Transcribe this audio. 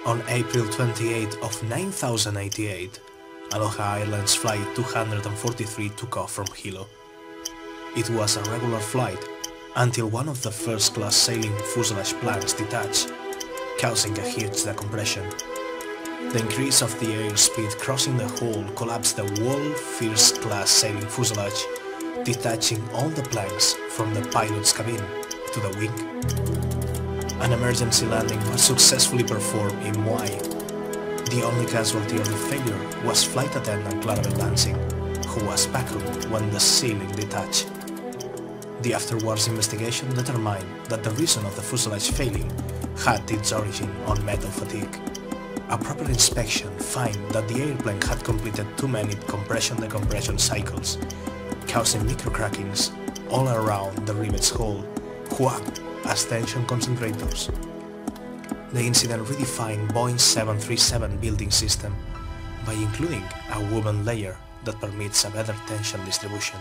On April 28 of 9088, Aloha Airlines Flight 243 took off from Hilo. It was a regular flight until one of the first-class sailing fuselage planks detached, causing a huge decompression. The increase of the airspeed crossing the hull collapsed the whole first-class sailing fuselage, detaching all the planks from the pilot's cabin to the wing. An emergency landing was successfully performed in Maui. The only casualty of the failure was flight attendant Clarabel Lansing, who was vacuumed when the ceiling detached. The afterwards investigation determined that the reason of the fuselage failing had its origin on metal fatigue. A proper inspection found that the airplane had completed too many compression-decompression cycles, causing microcrackings all around the rivet's hull, who act as tension concentrators. The incident redefined Boeing's 737 building system by including a woven layer that permits a better tension distribution.